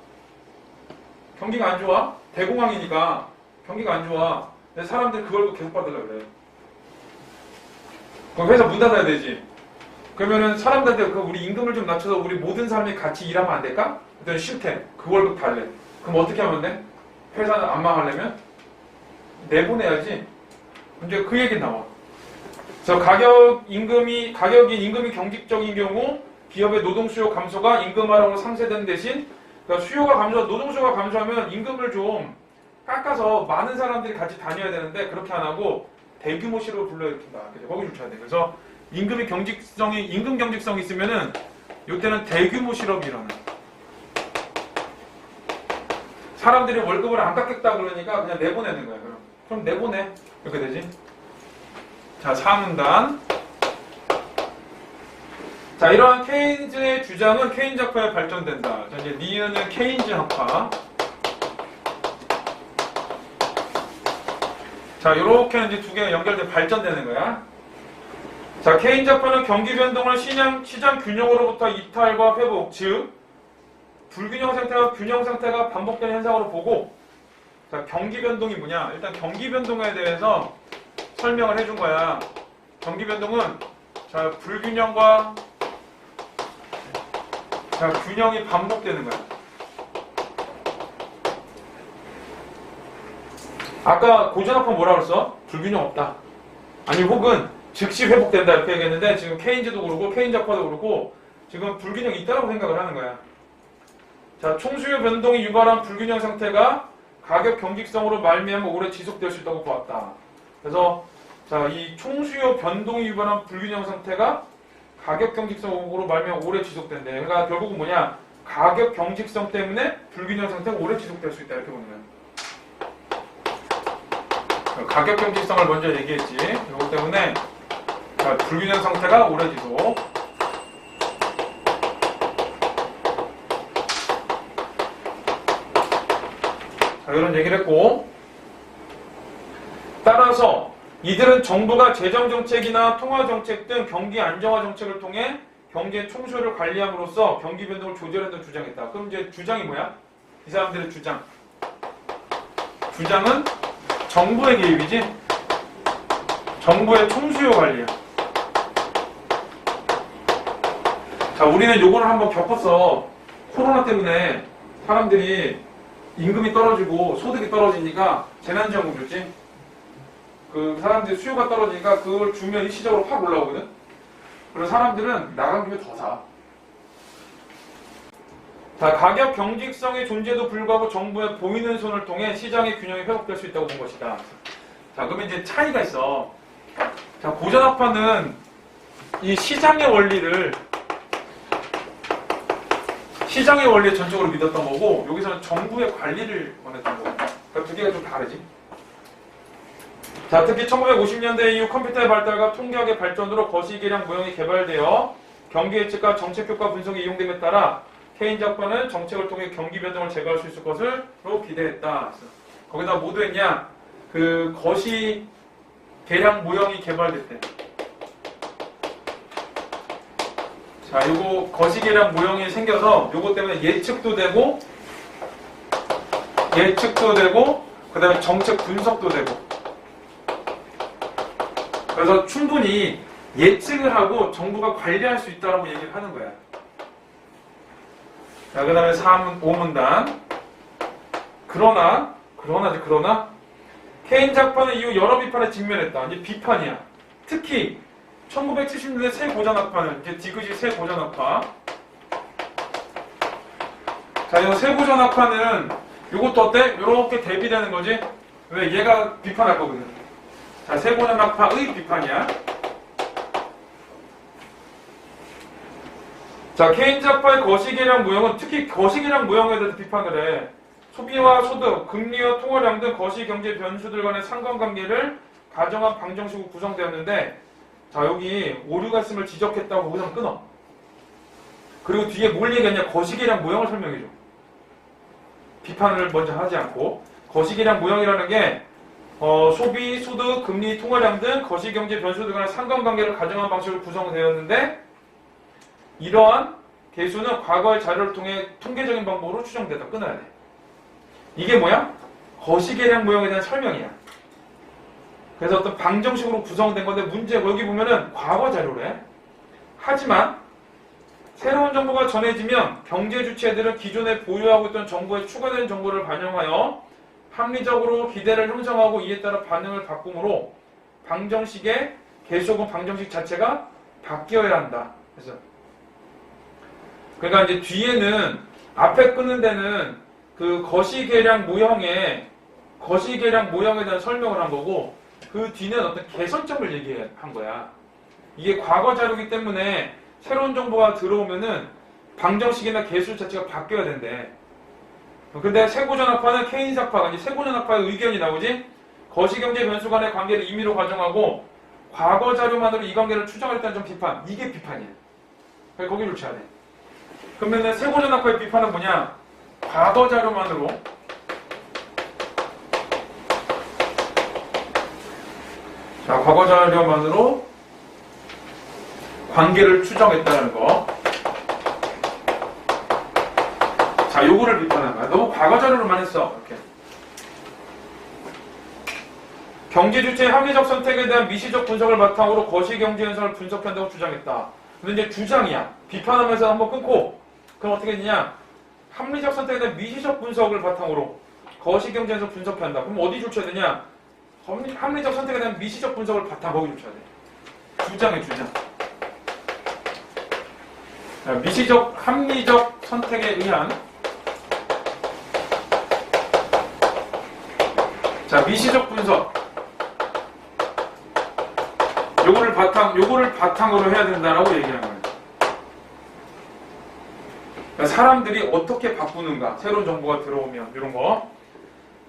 대공황이니까 경기가 안 좋아. 근데 사람들이 그걸 계속 받으려고 그래. 그럼 회사 문 닫아야 되지. 그러면은 사람들한테 우리 임금을 좀 낮춰서 우리 모든 사람이 같이 일하면 안 될까? 그랬더니 싫대. 그 월급 달래. 그럼 어떻게 하면 돼? 회사는 안 망하려면 내보내야지. 이제 그 얘기 나와. 그래서 임금이 경직적인 경우 기업의 노동 수요 감소가 임금 하락으로 상쇄되는 대신, 그러니까 노동 수요가 감소하면 임금을 좀 깎아서 많은 사람들이 같이 다녀야 되는데 그렇게 안 하고 대규모 실업을 불러일으킨다. 거기 줘야 돼. 그래서 임금 경직성이 있으면은 이때는 대규모 실업이 일어나. 사람들이 월급을 안 깎겠다 그러니까 그냥 내보내는 거야. 그럼 내보내. 이렇게 되지. 자, 4문단. 자, 이러한 케인즈의 주장은 케인즈 학파에 발전된다. 자, 이제 니은은 케인즈 학파. 자, 요렇게 이제 두 개가 연결돼 발전되는 거야. 자, 케인즈 학파는 경기 변동을 시장 균형으로부터 이탈과 회복, 즉 불균형 상태와 균형 상태가 반복되는 현상으로 보고, 자, 경기 변동이 뭐냐? 일단 경기 변동에 대해서 설명을 해준 거야. 경기 변동은 자, 불균형과 자, 균형이 반복되는 거야. 아까 고전학파 뭐라 그랬어? 불균형 없다. 아니 혹은 즉시 회복된다 이렇게 얘기했는데 지금 케인즈도 그렇고 케인즈 학파도 그렇고 지금 불균형이 있다고 생각을 하는 거야. 자, 총수요 변동이 유발한 불균형 상태가 가격 경직성으로 말미암아 오래 지속될 수 있다고 보았다. 그래서 자, 이 총수요 변동이 유발한 불균형 상태가 가격 경직성으로 말미암아 오래 지속된대. 그러니까 결국은 뭐냐? 가격 경직성 때문에 불균형 상태가 오래 지속될 수 있다 이렇게 보는 거야. 가격 경직성을 먼저 얘기했지. 이것 때문에 자, 불균형 상태가 오래 지속. 자, 이런 얘기를 했고, 따라서 이들은 정부가 재정정책이나 통화정책 등 경기 안정화 정책을 통해 경제 총수요를 관리함으로써 경기 변동을 조절한다고 주장했다. 그럼 이제 주장이 뭐야? 이 사람들의 주장은 정부의 개입이지? 정부의 총수요 관리야. 자, 우리는 요거를 한번 겪었어. 코로나 때문에 사람들이 임금이 떨어지고 소득이 떨어지니까 재난지원금 줬지? 그 사람들이 수요가 떨어지니까 그걸 주면 일시적으로 확 올라오거든? 그래서 사람들은 나간 김에 더 사. 자, 가격 경직성의 존재도 불구하고 정부의 보이는 손을 통해 시장의 균형이 회복될 수 있다고 본 것이다. 자, 그러면 이제 차이가 있어. 자, 고전학파는 이 시장의 원리를 전적으로 믿었던 거고, 여기서는 정부의 관리를 원했던 거고. 그러니까 두 개가 좀 다르지. 자, 특히 1950년대 이후 컴퓨터의 발달과 통계학의 발전으로 거시기량 모형이 개발되어 경기 예측과 정책 효과 분석에 이용됨에 따라 케인즈 학파는 정책을 통해 경기 변동을 제거할 수 있을 것으로 기대했다. 거기다 뭐 했냐? 그 거시 계량 모형이 개발됐대. 자, 요거 거시 계량 모형이 생겨서 요거 때문에 예측도 되고 그 다음에 정책 분석도 되고, 그래서 충분히 예측을 하고 정부가 관리할 수 있다라고 얘기를 하는 거야. 자, 그 다음에 5문단. 그러나 케인즈 학파는 이후 여러 비판에 직면했다. 이제 비판이야. 특히 1970년대 새 고전학파는 이제 디귿이 새 고전학파. 자, 이 새 고전학파는 이것도 어때? 이렇게 대비되는 거지. 왜? 얘가 비판할 거거든. 자, 새 고전학파의 비판이야. 자, 케인즈 학파의 거시계량 모형은 특히 거시계량 모형에 대해서 비판을 해. 소비와 소득, 금리와 통화량 등 거시경제 변수들 간의 상관관계를 가정한 방정식으로 구성되었는데, 자, 여기 오류가 있음을 지적했다고 거기서 끊어. 그리고 뒤에 뭘 얘기했냐? 거시계량 모형을 설명해줘. 비판을 먼저 하지 않고. 거시계량 모형이라는 게 소비, 소득, 금리, 통화량 등 거시경제 변수들 간의 상관관계를 가정한 방식으로 구성되었는데, 이러한 계수는 과거의 자료를 통해 통계적인 방법으로 추정됐다. 끊어야 돼. 이게 뭐야? 거시계량 모형에 대한 설명이야. 그래서 어떤 방정식으로 구성된 건데 문제가 여기 보면은 과거 자료래. 하지만 새로운 정보가 전해지면 경제 주체들은 기존에 보유하고 있던 정보에 추가된 정보를 반영하여 합리적으로 기대를 형성하고 이에 따라 반응을 바꾸므로 방정식의 개수 혹은 방정식 자체가 바뀌어야 한다. 그래서 그러니까 이제 뒤에는 앞에 끊는 데는 그 거시계량 모형에 대한 설명을 한 거고 그 뒤는 어떤 개선점을 얘기한 거야. 이게 과거 자료이기 때문에 새로운 정보가 들어오면은 방정식이나 개수 자체가 바뀌어야 된대. 근데 세고전압파는 케인스학파가 이제 세고전압파의 의견이 나오지. 거시경제 변수 간의 관계를 임의로 가정하고 과거 자료만으로 이 관계를 추정했다는 점 비판. 이게 비판이야. 그러니까 거기를 쳐야 돼. 그러면은 세고전압파의 비판은 뭐냐? 과거 자료만으로 과거 자료만으로 관계를 추정했다는 거. 자, 요거를 비판한 거야. 너무 과거 자료로만 했어. 이렇게. 경제 주체의 합리적 선택에 대한 미시적 분석을 바탕으로 거시경제 현상을 분석한다고 주장했다. 근데 이제 주장이야. 비판하면서 한번 끊고, 그럼 어떻게 되냐? 합리적 선택에 대한 미시적 분석을 바탕으로 거시경제 현상을 분석한다. 그럼 어디 줄쳐야 되냐? 합리적 선택에 대한 미시적 분석을 바탕으로 줄쳐야 돼. 주장의 주장. 미시적, 합리적 선택에 의한 미시적 분석. 요거를 바탕으로 해야 된다라고 얘기하는 거예요. 그러니까 사람들이 어떻게 바꾸는가, 새로운 정보가 들어오면, 이런 거.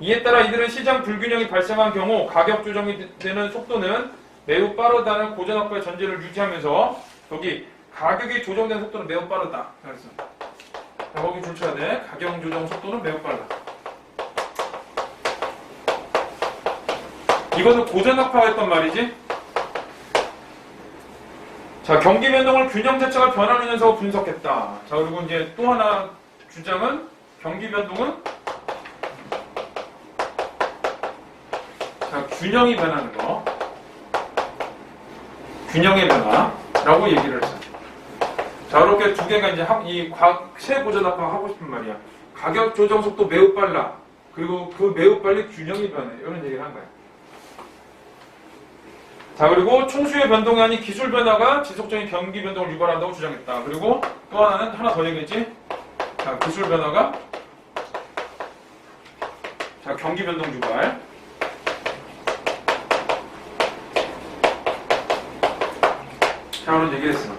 이에 따라 이들은 시장 불균형이 발생한 경우 가격 조정이 되는 속도는 매우 빠르다는 고전학파의 전제를 유지하면서 여기 가격이 조정되는 속도는 매우 빠르다. 그래서 거기 줄쳐야 돼. 가격 조정 속도는 매우 빠르다. 이것은 고전학파가 했던 말이지. 자, 경기 변동을 균형 자체가 변하는 현상으로 분석했다. 자, 그리고 이제 또 하나 주장은 경기 변동은 균형이 변하는 거. 균형의 변화라고 얘기를 했어요. 자, 이렇게 두 개가 이제 새 고전학파가 하고 싶은 말이야. 가격 조정 속도 매우 빨라. 그리고 그 매우 빨리 균형이 변해. 이런 얘기를 한 거야. 자, 그리고 총수의 변동이 아닌 기술 변화가 지속적인 경기 변동을 유발한다고 주장했다. 그리고 또 하나는 하나 더 얘기했지. 자, 기술 변화가 경기 변동 유발. 자, 그런 얘기를 했어.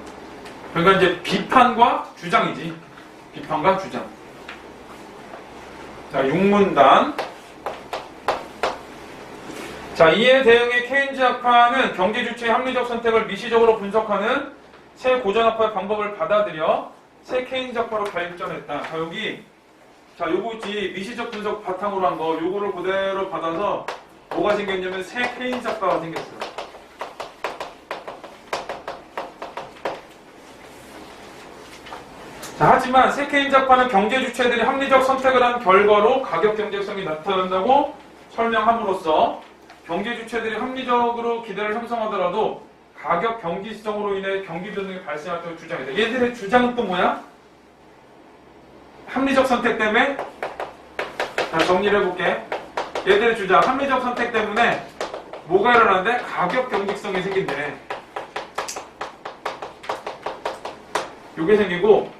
그러니까 이제 비판과 주장이지. 비판과 주장. 자, 6문단. 자, 이에 대응해 케인즈학파는 경제주체의 합리적 선택을 미시적으로 분석하는 새 고전학파의 방법을 받아들여 새 케인즈학파로 발전했다. 자, 여기, 요거 있지. 미시적 분석 바탕으로 한 거, 요거를 그대로 받아서 뭐가 생겼냐면 새 케인즈학파가 생겼어요. 자, 하지만 새 케인즈학파는 경제주체들이 합리적 선택을 한 결과로 가격 경제성이 나타난다고 설명함으로써 경제 주체들이 합리적으로 기대를 형성하더라도 가격 경기성으로 인해 경기 변동이 발생한다고 주장했다. 얘들의 주장은 또 뭐야? 합리적 선택 때문에. 자, 정리를 해볼게. 얘들의 주장, 합리적 선택 때문에 뭐가 일어나는데? 가격 경직성이 생긴대. 요게 생기고,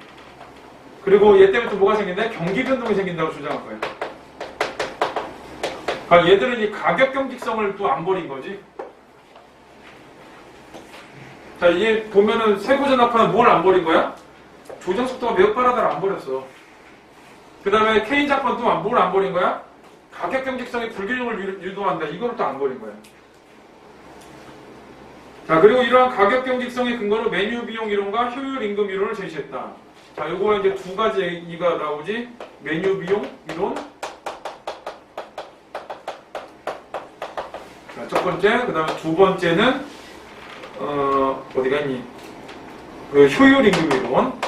그리고 얘 때문에 또 뭐가 생긴대? 경기 변동이 생긴다고 주장한 거예요. 그러니까 얘들은 이 가격 경직성을 또 안 버린 거지. 자, 얘 보면은 세고전압파는 뭘 안 버린 거야? 조정 속도가 매우 빠르다를 안 버렸어. 그 다음에 케인즈학파는 또 뭘 안 버린 거야? 가격 경직성이 불균형을 유도한다. 이거를 또 안 버린 거야. 자, 그리고 이러한 가격 경직성의 근거로 메뉴 비용 이론과 효율 임금 이론을 제시했다. 자, 요거 이제 두 가지 얘기가 나오지. 메뉴 비용 이론. 자, 첫 번째, 그 다음에 두 번째는 어디가 있니? 그 효율 임금 이론.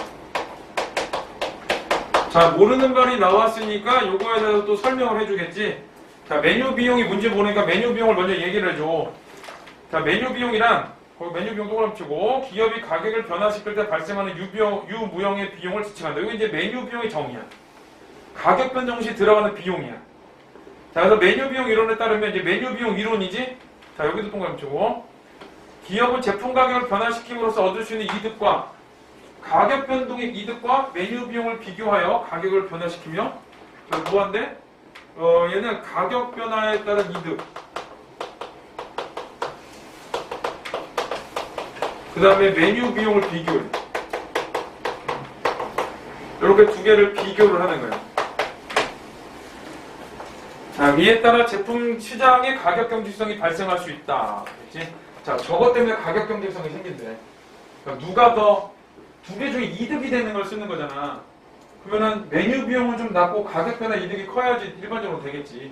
자, 모르는 말이 나왔으니까 요거에 대해서 또 설명을 해주겠지. 자, 메뉴 비용이 뭔지 모르니까 메뉴 비용을 먼저 얘기를 해줘. 자, 메뉴 비용이란 메뉴 비용 동그라미 치고 기업이 가격을 변화시킬 때 발생하는 유무형의 비용을 지칭한다. 이거 이제 메뉴 비용의 정의야. 가격 변동 시 들어가는 비용이야. 자, 그래서 메뉴 비용 이론에 따르면 이제 메뉴 비용 이론이지. 자, 여기도 동그라미 치고 기업은 제품 가격을 변화시킴으로써 얻을 수 있는 이득과 가격 변동의 이득과 메뉴 비용을 비교하여 가격을 변화시키며 뭐한데? 얘는 가격 변화에 따른 이득. 그 다음에 메뉴 비용을 비교해. 이렇게 두 개를 비교를 하는 거예요. 자, 이에 따라 제품 시장의 가격 경직성이 발생할 수 있다. 그렇지? 자, 저것 때문에 가격 경직성이 생긴대. 그러니까 누가 더 두 개 중에 이득이 되는 걸 쓰는 거잖아. 그러면은 메뉴 비용은 좀 낮고 가격 변화 이득이 커야지 일반적으로 되겠지.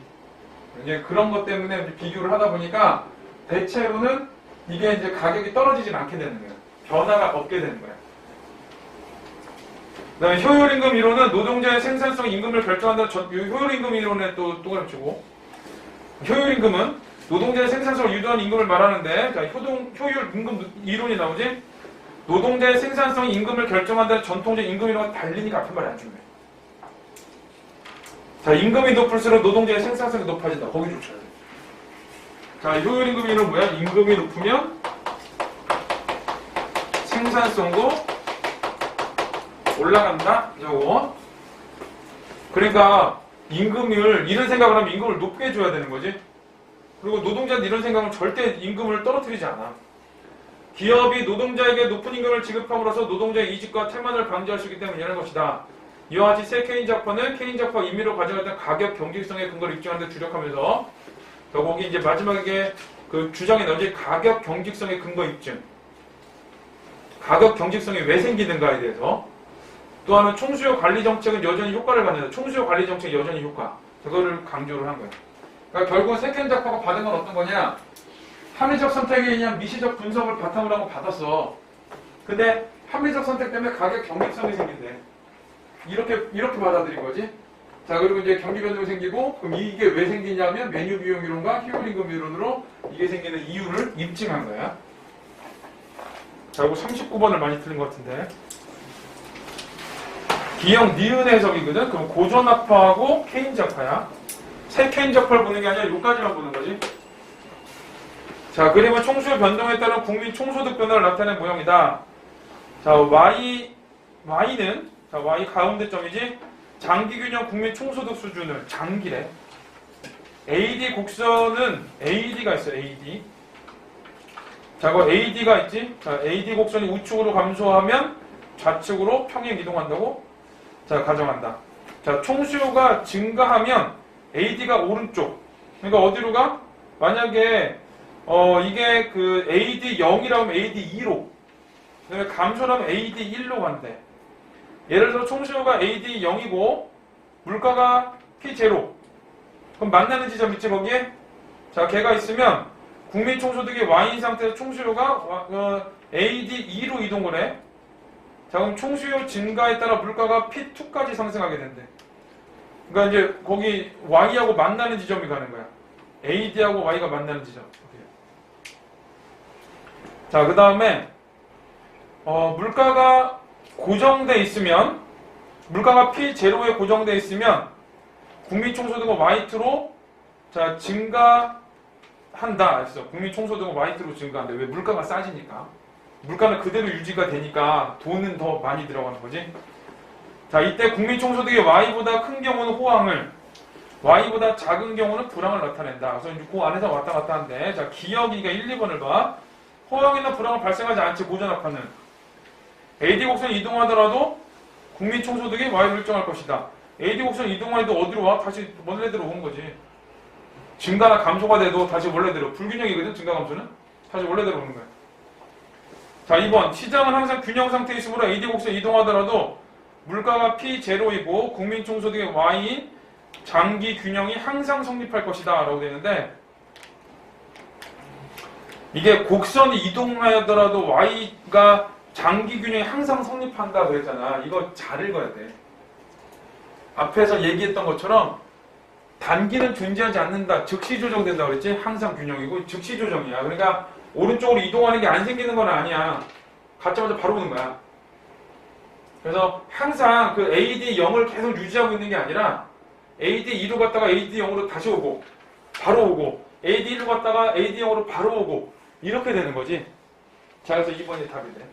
이제 그런 것 때문에 이제 비교를 하다 보니까 대체로는 이게 이제 가격이 떨어지진 않게 되는 거야. 변화가 없게 되는 거야. 그다음에 효율임금 이론은 노동자의 생산성 임금을 결정한다는 효율임금 이론에 또 가르치고, 효율임금은 노동자의 생산성을 유도하는 임금을 말하는데, 자, 효율임금 이론이 나오지. 노동자의 생산성 임금을 결정한다는 전통적 임금 이론과 달리니까 앞에 말이 안 중요해. 자, 임금이 높을수록 노동자의 생산성이 높아진다. 거기 좀 쳐야 돼. 자, 효율임금 이론은 뭐야? 임금이 높으면 생산성도 올라간다. 저거. 그러니까 임금을 이런 생각을 하면 임금을 높게 줘야 되는 거지. 그리고 노동자는 이런 생각은 절대 임금을 떨어뜨리지 않아. 기업이 노동자에게 높은 임금을 지급함으로써 노동자의 이직과 태만을 방지할 수 있기 때문이라는 것이다. 이와 같이 새 케인 작파는 케인 작파 임의로 가져갔던 가격 경직성의 근거를 입증하는 데 주력하면서 거기 이제 마지막에 그 주장에 나오지 가격 경직성의 근거 입증. 가격 경직성이 왜 생기는가에 대해서. 또 하나는 총수요 관리 정책은 여전히 효과를 갖는다. 총수요 관리 정책이 여전히 효과. 그거를 강조를 한 거예요. 그러니까 결국은 새 케인 작파가 받은 건 어떤 거냐? 합리적 선택에 의한 미시적 분석을 바탕으로 하고 받았어. 근데 합리적 선택 때문에 가격 경직성이 생긴대. 이렇게 받아들인 거지. 자, 그리고 이제 경기 변동이 생기고, 그럼 이게 왜 생기냐면 메뉴 비용 이론과 효율임금 이론으로 이게 생기는 이유를 입증한 거야. 자, 이거 39번을 많이 틀린 것 같은데. 기형 니은 해석이거든. 그럼 고전학파하고 케인 작파야. 새 케인 작파를 보는 게 아니라 여기까지만 보는 거지. 자, 그림은 총수요 변동에 따른 국민 총소득 변화를 나타낸 모형이다. 자, Y는, 자, Y 가운데점이지, 장기균형 국민 총소득 수준을, 장기래. AD 곡선은, AD가 있어, AD. 자, 그 AD가 있지? 자, AD 곡선이 우측으로 감소하면 좌측으로 평행 이동한다고? 자, 가정한다. 자, 총수요가 증가하면 AD가 오른쪽. 그러니까 어디로 가? 만약에 이게 그 AD 0이라고 하면 AD 2로, 그다음에 감소하면 AD 1로 간대. 예를 들어 총수요가 AD 0이고 물가가 P0. 그럼 만나는 지점 있지 거기에? 자, 걔가 있으면 국민 총소득이 Y인 상태에서 총수요가 AD 2로 이동을 해. 자, 그럼 총수요 증가에 따라 물가가 P2까지 상승하게 된대. 그러니까 이제 거기 Y하고 만나는 지점이 가는 거야. AD하고 Y가 만나는 지점. 자, 그 다음에 물가가 고정돼 있으면, 물가가 P0에 고정돼 있으면 국민 총소득은 Y2로 자 증가한다 했어. 국민 총소득은 Y2로 증가한다. 왜? 물가가 싸지니까. 물가는 그대로 유지가 되니까 돈은 더 많이 들어가는 거지. 자, 이때 국민 총소득이 Y보다 큰 경우는 호황을, Y보다 작은 경우는 불황을 나타낸다. 그래서 이제 그 안에서 왔다 갔다 한대. 자, 기억이가 1, 2번을 봐. 호황이나 불황은 발생하지 않지, 고전학파는. AD 곡선이 이동하더라도 국민 총소득이 Y로 일정할 것이다. AD 곡선이 이동해도 어디로 와? 다시 원래대로 오는 거지. 증가나 감소가 돼도 다시 원래대로. 불균형이거든, 증가 감소는. 다시 원래대로 오는 거야. 자, 2번. 시장은 항상 균형 상태에 있으므로 AD 곡선이 이동하더라도 물가가 P0이고 국민 총소득의 Y인 장기 균형이 항상 성립할 것이다 라고 되어 있는데, 이게 곡선이 이동하더라도 Y가 장기 균형이 항상 성립한다 그랬잖아. 이거 잘 읽어야 돼. 앞에서 얘기했던 것처럼 단기는 존재하지 않는다. 즉시 조정된다 그랬지? 항상 균형이고 즉시 조정이야. 그러니까 오른쪽으로 이동하는 게 안 생기는 건 아니야. 갖자마자 바로 오는 거야. 그래서 항상 그 AD 0을 계속 유지하고 있는 게 아니라 AD 2로 갔다가 AD 0으로 다시 오고 바로 오고 AD 1로 갔다가 AD 0으로 바로 오고 이렇게 되는 거지. 자, 그래서 2번이 답이 돼.